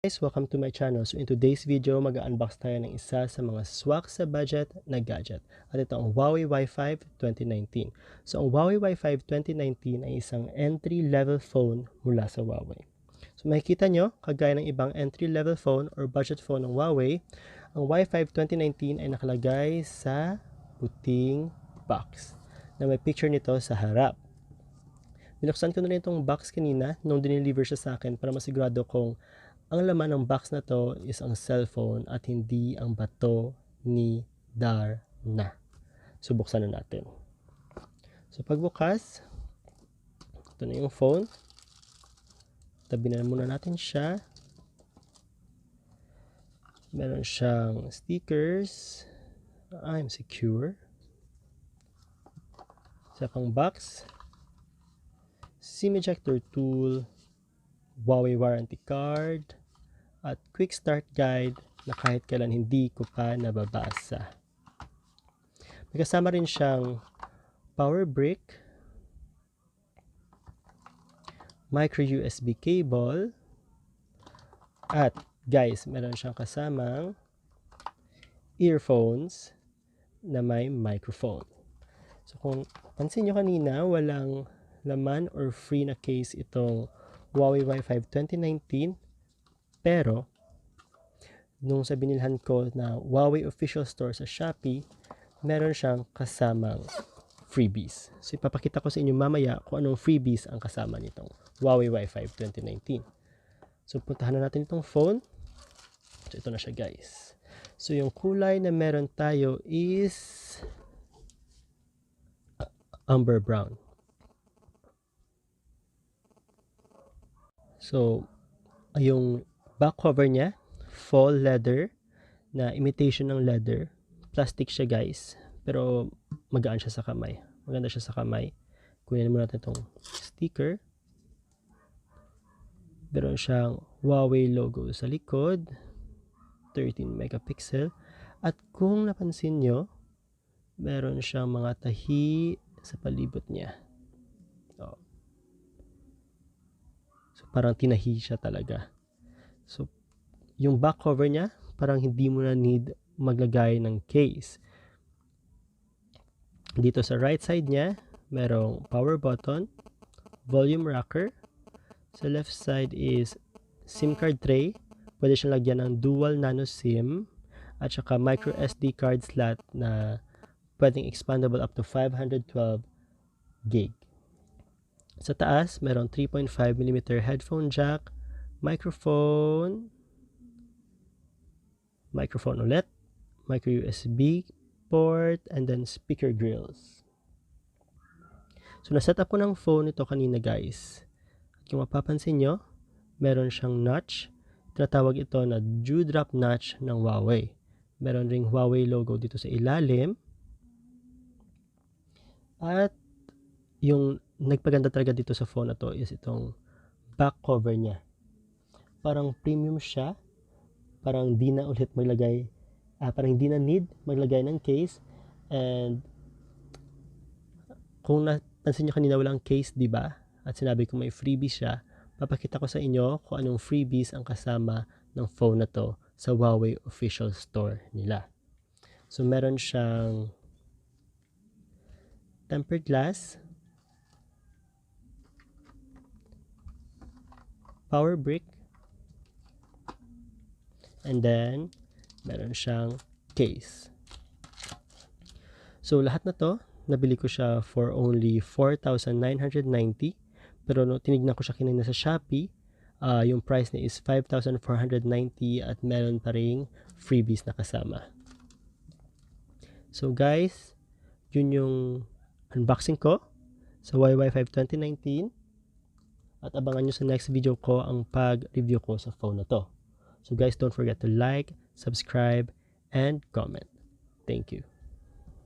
Guys, welcome to my channel. So in today's video, mag-unbox tayo ng isa sa mga swak sa budget na gadget. At ito ang Huawei Y5 2019. So ang Huawei Y5 2019 ay isang entry-level phone mula sa Huawei. So makikita nyo, kagaya ng ibang entry-level phone or budget phone ng Huawei, ang Y5 2019 ay nakalagay sa puting box na may picture nito sa harap. Binuksan ko na rin itong box kanina nung dineliver siya sa akin para masigurado kong ang laman ng box na to is ang cellphone at hindi ang bato ni Darna. So buksan na natin. So pagbukas, ito na yung phone. Tabi na muna natin siya. Meron siyang stickers. I'm secure. Sa pang box, SIM ejector tool, Huawei warranty card, at quick start guide na kahit kailan hindi ko pa nababasa. May kasama rin siyang power brick, micro USB cable, at guys, meron siyang kasamang earphones na may microphone. So kung pansin nyo kanina, walang laman or free na case itong Huawei Y5 2019, pero nung sa binilhan ko na Huawei official store sa Shopee, meron siyang kasamang freebies. So ipapakita ko sa inyo mamaya kung anong freebies ang kasama nitong Huawei Y5 2019. So puntahan na natin itong phone. So ito na siya guys. So yung kulay na meron tayo is amber brown. So, yung back cover niya, faux leather, na imitation ng leather. Plastic siya guys, pero magaan siya sa kamay. Maganda siya sa kamay. Kunin muna natin itong sticker. Meron siyang Huawei logo sa likod, 13 megapixel. At kung napansin nyo, meron siyang mga tahi sa palibot niya. So, parang tinahi siya talaga. So, yung back cover niya, parang hindi mo na need maglagay ng case. Dito sa right side niya, merong power button, volume rocker. Sa left side is SIM card tray. Pwede siyang lagyan ng dual nano SIM at saka micro SD card slot na pwedeng expandable up to 512 gig. Sa taas, meron 3.5mm headphone jack, microphone ulit, micro USB port, and then speaker grills. So, naset up ko ng phone ito kanina guys. At kung mapapansin nyo, meron siyang notch. Tinatawag ito na dewdrop notch ng Huawei. Meron ring Huawei logo dito sa ilalim. At yung nagpaganda talaga dito sa phone na to is itong back cover niya. Parang premium siya. Parang di na ulit maglagay, parang di na need maglagay ng case. And kung napansin nyo kanina walang case, di ba? At sinabi ko may freebies siya. Papakita ko sa inyo kung anong freebies ang kasama ng phone na to sa Huawei official store nila. So meron siyang tempered glass, power brick, and then meron siyang case. So lahat na to, nabili ko siya for only 4,990, pero no, tinignan ko siya kanina sa Shopee, yung price niya is 5,490 at meron pa ring freebies na kasama. So guys, yun yung unboxing ko sa Huawei Y5 2019. At abangan nyo sa next video ko ang pag-review ko sa phone na to. So guys, don't forget to like, subscribe, and comment. Thank you.